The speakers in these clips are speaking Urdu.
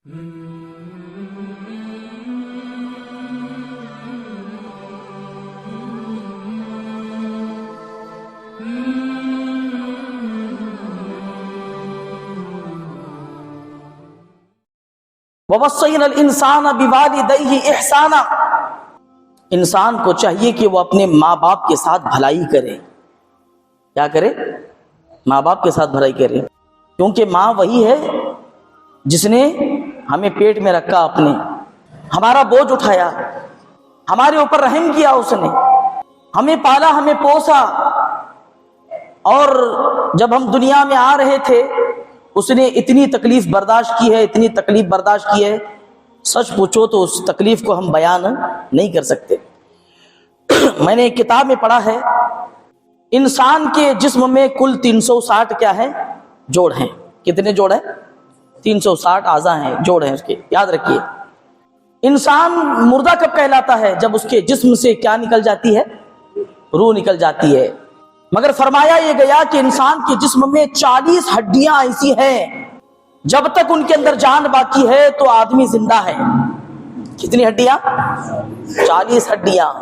وَوَصَّيْنَا الْإِنسَانَ بِوَالِدَيْهِ احسانا، انسان کو چاہیے کہ وہ اپنے ماں باپ کے ساتھ بھلائی کرے۔ کیا کرے؟ ماں باپ کے ساتھ بھلائی کرے، کیونکہ ماں وہی ہے جس نے ہمیں پیٹ میں رکھا، اپنے ہمارا بوجھ اٹھایا، ہمارے اوپر رحم کیا، اس نے ہمیں پالا، ہمیں پوسا، اور جب ہم دنیا میں آ رہے تھے اس نے اتنی تکلیف برداشت کی ہے، اتنی تکلیف برداشت کی ہے، سچ پوچھو تو اس تکلیف کو ہم بیان نہیں کر سکتے۔ میں نے ایک کتاب میں پڑھا ہے، انسان کے جسم میں کل 360 کیا ہے؟ جوڑ ہیں۔ کتنے جوڑ ہیں؟ 360 اعضاء ہیں، جوڑ ہیں اس کے، یاد رکھیے۔ انسان مردہ کب کہلاتا ہے؟ جب اس کے جسم سے کیا نکل جاتی ہے؟ روح نکل جاتی ہے۔ مگر فرمایا یہ گیا کہ انسان کے جسم میں 40 ہڈیاں ایسی ہیں، جب تک ان کے اندر جان باقی ہے تو آدمی زندہ ہے۔ کتنی ہڈیاں؟ 40 ہڈیاں۔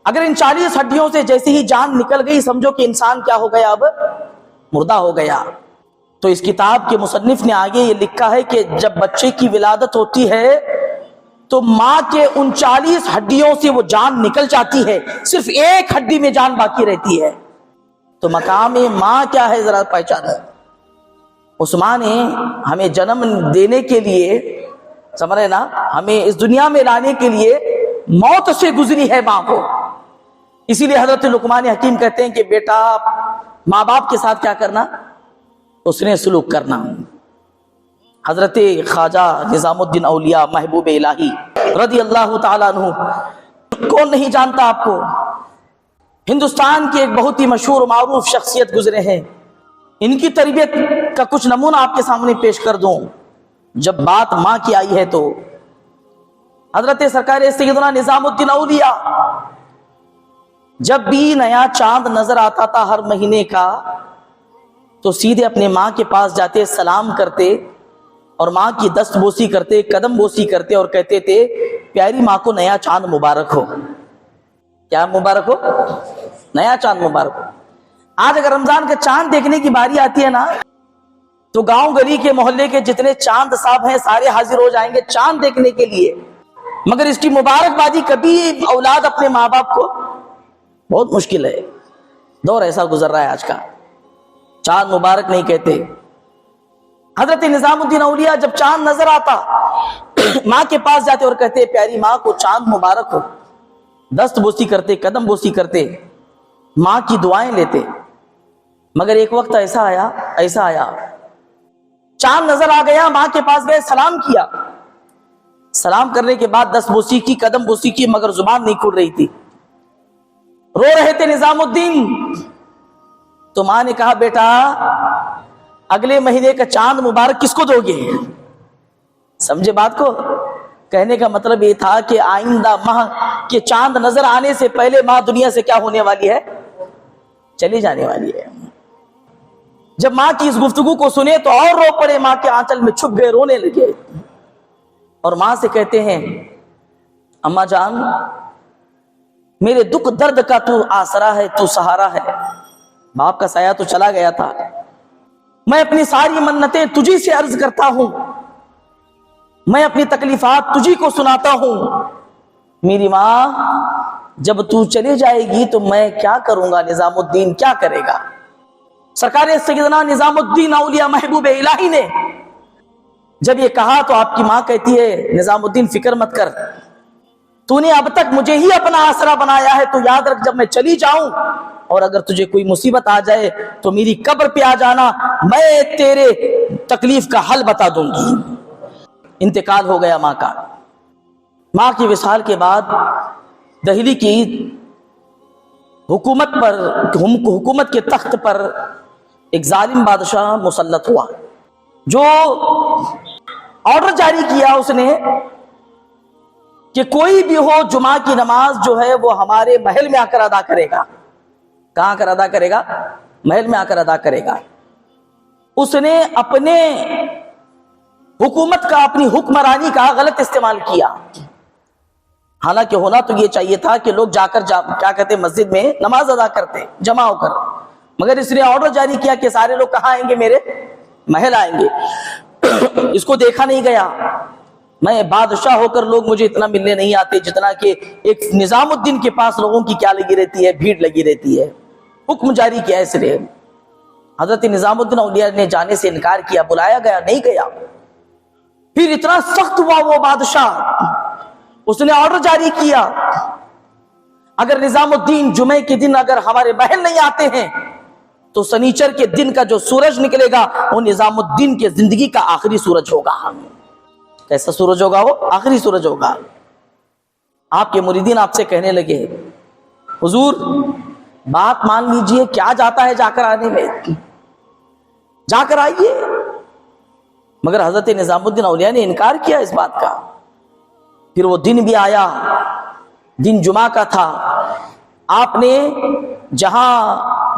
اگر ان 40 ہڈیوں سے جیسے ہی جان نکل گئی، سمجھو کہ انسان کیا ہو گیا؟ اب مردہ ہو گیا۔ تو اس کتاب کے مصنف نے آگے یہ لکھا ہے کہ جب بچے کی ولادت ہوتی ہے تو ماں کے ان 40 ہڈیوں سے وہ جان نکل جاتی ہے، صرف ایک ہڈی میں جان باقی رہتی ہے۔ تو مقام ماں کیا ہے ذرا پہچانا۔ اس ماں نے ہمیں جنم دینے کے لیے، سمجھ رہے نا، ہمیں اس دنیا میں لانے کے لیے موت سے گزری ہے ماں کو۔ اسی لیے حضرت لقمان حکیم کہتے ہیں کہ بیٹا ماں باپ کے ساتھ کیا کرنا؟ اس نے سلوک کرنا۔ حضرت خواجہ نظام الدین اولیاء محبوب الہی رضی اللہ تعالیٰ عنہ، کون نہیں جانتا آپ کو؟ ہندوستان کی ایک بہت ہی مشہور و معروف شخصیت گزرے ہیں۔ ان کی تربیت کا کچھ نمونہ آپ کے سامنے پیش کر دوں۔ جب بات ماں کی آئی ہے تو حضرت سرکار سیدنا نظام الدین اولیاء، جب بھی نیا چاند نظر آتا تھا ہر مہینے کا تو سیدھے اپنے ماں کے پاس جاتے، سلام کرتے اور ماں کی دست بوسی کرتے، قدم بوسی کرتے اور کہتے تھے پیاری ماں کو نیا چاند مبارک ہو۔ کیا مبارک ہو؟ نیا چاند مبارک ہو۔ آج اگر رمضان کا چاند دیکھنے کی باری آتی ہے نا تو گاؤں گلی کے محلے کے جتنے چاند صاحب ہیں سارے حاضر ہو جائیں گے چاند دیکھنے کے لیے، مگر اس کی مبارکبادی کبھی اولاد اپنے ماں باپ کو، بہت مشکل ہے۔ دور ایسا گزر رہا ہے آج کا، چاند مبارک نہیں کہتے۔ حضرت نظام الدین اولیاء جب چاند نظر آتا ماں کے پاس جاتے اور کہتے پیاری ماں کو چاند مبارک ہو، دست بوسی کرتے، قدم بوسی کرتے، ماں کی دعائیں لیتے۔ مگر ایک وقت ایسا آیا چاند نظر آ گیا، ماں کے پاس گئے، سلام کیا، سلام کرنے کے بعد دست بوسی کی، قدم بوسی کی، مگر زبان نہیں کھل رہی تھی، رو رہے تھے نظام الدین۔ تو ماں نے کہا بیٹا اگلے مہینے کا چاند مبارک کس کو دو گے؟ سمجھے بات کو؟ کہنے کا مطلب یہ تھا کہ آئندہ ماہ کے چاند نظر آنے سے پہلے ماں دنیا سے کیا ہونے والی ہے؟ چلی جانے والی ہے۔ جب ماں کی اس گفتگو کو سنے تو اور رو پڑے، ماں کے آنچل میں چھپ گئے، رونے لگے اور ماں سے کہتے ہیں اماں جان میرے دکھ درد کا تو آسرا ہے، تو سہارا ہے۔ باپ کا سایہ تو چلا گیا تھا، میں اپنی ساری منتیں تجھی سے عرض کرتا ہوں، میں اپنی تکلیفات تجھی کو سناتا ہوں۔ میری ماں جب تو چلی جائے گی تو میں کیا کروں گا؟ نظام الدین کیا کرے گا؟ سرکار سیدنا نظام الدین اولیاء محبوب الہی نے جب یہ کہا تو آپ کی ماں کہتی ہے نظام الدین فکر مت کر، تو نے اب تک مجھے ہی اپنا آسرا بنایا ہے، تو یاد رکھ جب میں چلی جاؤں اور اگر تجھے کوئی مصیبت آ جائے تو میری قبر پہ آ جانا، میں تیرے تکلیف کا حل بتا دوں گی۔ انتقال ہو گیا ماں کا۔ ماں کی وصال کے بعد دہلی کی حکومت کے تخت پر ایک ظالم بادشاہ مسلط ہوا، جو آرڈر جاری کیا اس نے کہ کوئی بھی ہو جمعہ کی نماز جو ہے وہ ہمارے محل میں آ کر ادا کرے گا۔ کہاں آ کر ادا کرے گا؟ محل میں آ کر ادا کرے گا۔ اس نے اپنے حکومت کا، اپنی حکمرانی کا غلط استعمال کیا. حالانکہ ہونا تو یہ چاہیے تھا کہ لوگ جا کر کیا کہتے مسجد میں نماز ادا کرتے جمع ہو کر، مگر اس نے آرڈر جاری کیا کہ سارے لوگ کہاں آئیں گے؟ میرے محل آئیں گے. اس کو دیکھا نہیں گیا. میں بادشاہ ہو کر لوگ مجھے اتنا ملنے نہیں آتے جتنا کہ ایک نظام الدین کے پاس لوگوں کی کیا لگی رہتی ہے، بھیڑ لگی رہتی ہے. حکم جاری کیا اس لیے. حضرت نظام الدین اولیاء نے جانے سے انکار کیا، بلایا گیا نہیں گیا. پھر اتنا سخت ہوا وہ بادشاہ، اس نے آرڈر جاری کیا اگر نظام الدین جمعے کے دن اگر ہمارے محل نہیں آتے ہیں تو سنیچر کے دن کا جو سورج نکلے گا وہ نظام الدین کی زندگی کا آخری سورج ہوگا. کیسا سورج ہوگا؟ وہ آخری سورج ہوگا. آپ کے مریدین آپ سے کہنے لگے حضور بات مان لیجئے، کیا جاتا ہے جا کر آنے میں، جا کر آئیے. مگر حضرت نظام الدین اولیاء نے انکار کیا اس بات کا. پھر وہ دن بھی آیا، دن جمعہ کا تھا. آپ نے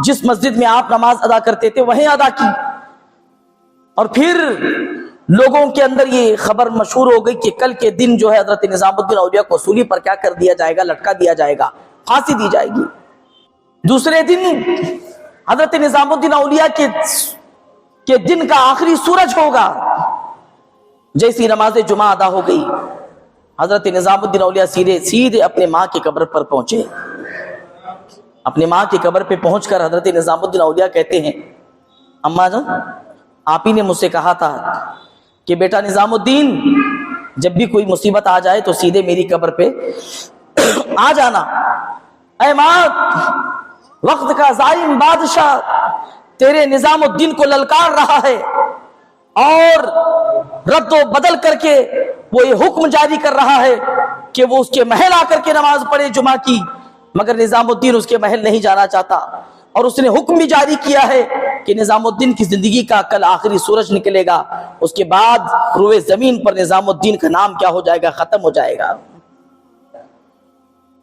جس مسجد میں آپ نماز ادا کرتے تھے وہیں ادا کی. اور پھر لوگوں کے اندر یہ خبر مشہور ہو گئی کہ کل کے دن جو ہے حضرت نظام الدین اولیاء کو سولی پر کیا کر دیا جائے گا؟ لٹکا دیا جائے گا، پھانسی دی جائے گی. دوسرے دن حضرت نظام الدین اولیاء کے دن کا آخری سورج ہوگا. جیسی نماز جمعہ ادا ہو گئی، حضرت نظام الدین اولیاء سیدھے اپنے ماں کی قبر پر پہنچے. اپنے ماں کی قبر پہ پہنچ کر حضرت نظام الدین اولیاء کہتے ہیں اماں جان آپ ہی نے مجھ سے کہا تھا کہ بیٹا نظام الدین جب بھی کوئی مصیبت آ جائے تو سیدھے میری قبر پہ آ جانا. اے ماں، وقت کا ظالم بادشاہ تیرے نظام الدین کو للکار رہا ہے اور رد و بدل کر کے وہ یہ حکم جاری کر رہا ہے کہ وہ اس کے محل آ کر کے نماز پڑھے جمعہ کی، مگر نظام الدین اس کے محل نہیں جانا چاہتا. اور اس نے حکم بھی جاری کیا ہے کہ نظام الدین کی زندگی کا کل آخری سورج نکلے گا، اس کے بعد روئے زمین پر نظام الدین کا نام کیا ہو جائے گا؟ ختم ہو جائے گا.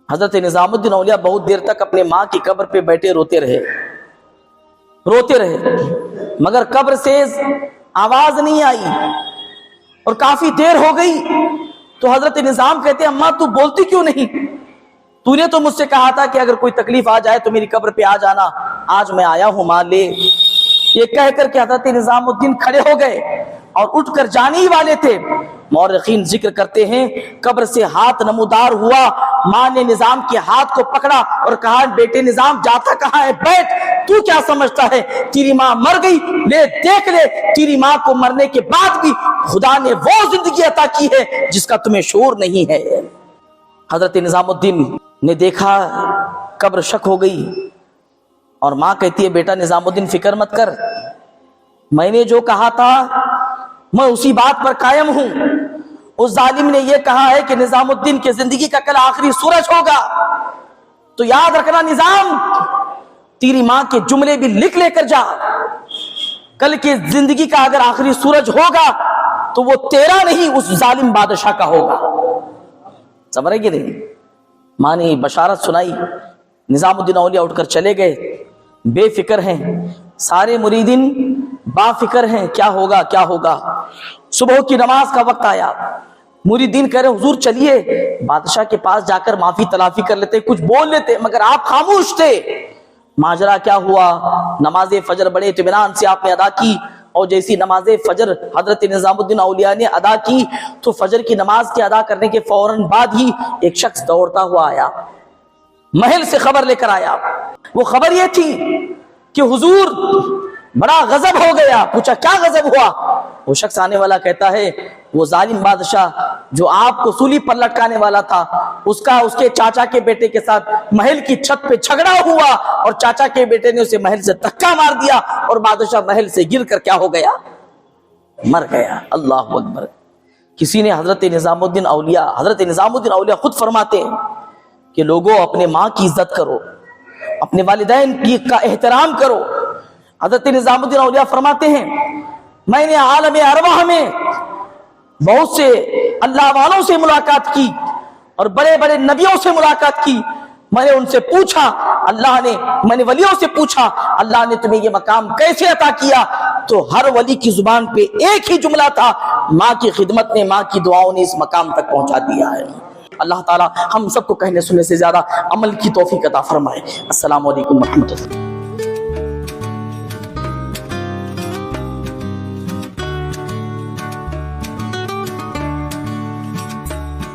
حضرت نظام الدین اولیاء بہت دیر تک اپنے ماں کی قبر پہ بیٹھے روتے رہے مگر قبر سے آواز نہیں آئی. اور کافی دیر ہو گئی تو حضرت نظام کہتے ہیں اماں تو بولتی کیوں نہیں؟ تو نے تو مجھ سے کہا تھا کہ اگر کوئی تکلیف آ جائے تو میری قبر پہ آ جانا، آج میں آیا ہوں ماں لے. یہ کہہ کر کے حضرت نظام الدین کھڑے ہو گئے اور اٹھ کر جانے ہی والے تھے. مورخین ذکر کرتے ہیں قبر سے ہاتھ نمودار ہوا، ماں نے نظام کے ہاتھ کو پکڑا اور کہا بیٹے نظام جاتا کہاں ہے؟ بیٹھ. تو کیا سمجھتا ہے تیری ماں مر گئی؟ لے دیکھ لے، تیری ماں کو مرنے کے بعد بھی خدا نے وہ زندگی عطا کی ہے جس کا تمہیں شعور نہیں ہے. حضرت نظام الدین نے دیکھا قبر شک ہو گئی اور ماں کہتی ہے بیٹا نظام الدین فکر مت کر، میں نے جو کہا تھا میں اسی بات پر قائم ہوں. اس ظالم نے یہ کہا ہے کہ نظام الدین کی زندگی کا کل آخری سورج ہوگا، تو یاد رکھنا نظام، تیری ماں کے جملے بھی لکھ لے کر جا. کل کی زندگی کا اگر آخری سورج ہوگا تو وہ تیرا نہیں اس ظالم بادشاہ کا ہوگا. سمجھ گئے نہیں؟ ماں نے بشارت سنائی. نظام الدین اولیاء اٹھ کر چلے گئے، بے فکر ہیں. سارے مریدین با فکر ہیں کیا ہوگا کیا ہوگا. صبح کی نماز کا وقت آیا، مریدین کہہ رہے حضور چلیے بادشاہ کے پاس جا کر معافی تلافی کر لیتے، کچھ بول لیتے، مگر آپ خاموش تھے. ماجرا کیا ہوا؟ نماز فجر بڑے اطمینان سے آپ نے ادا کی، اور جیسی نماز فجر حضرت نظام الدین اولیاء نے ادا کی تو فجر کی نماز کے ادا کرنے کے فوراً بعد ہی ایک شخص دوڑتا ہوا آیا، محل سے خبر لے کر آیا. وہ خبر یہ تھی کہ حضور بڑا غضب ہو گیا. پوچھا کیا غضب ہوا؟ وہ شخص آنے والا کہتا ہے وہ ظالم بادشاہ جو آپ کو سولی پر لٹکانے والا تھا، اس کے چاچا کے بیٹے کے ساتھ محل کی چھت پہ جھگڑا ہوا اور چاچا کے بیٹے نے اسے محل سے دھکا مار دیا اور بادشاہ محل سے گر کر کیا ہو گیا؟ مر گیا. اللہ اکبر. کسی نے حضرت نظام الدین اولیاء خود فرماتے ہیں کہ لوگوں اپنے ماں کی عزت کرو، اپنے والدین کا احترام کرو. حضرت نظام الدین اولیاء فرماتے ہیں میں نے عالم ارواح میں بہت سے اللہ والوں سے ملاقات کی اور بڑے بڑے نبیوں سے ملاقات کی، میں نے ان سے پوچھا اللہ نے، میں نے ولیوں سے پوچھا اللہ نے تمہیں یہ مقام کیسے عطا کیا، تو ہر ولی کی زبان پہ ایک ہی جملہ تھا، ماں کی خدمت نے، ماں کی دعاؤں نے اس مقام تک پہنچا دیا ہے۔ اللہ تعالی ہم سب کو کہنے سننے سے زیادہ عمل کی توفیق عطا فرمائے۔ السلام علیکم ورحمۃ اللہ۔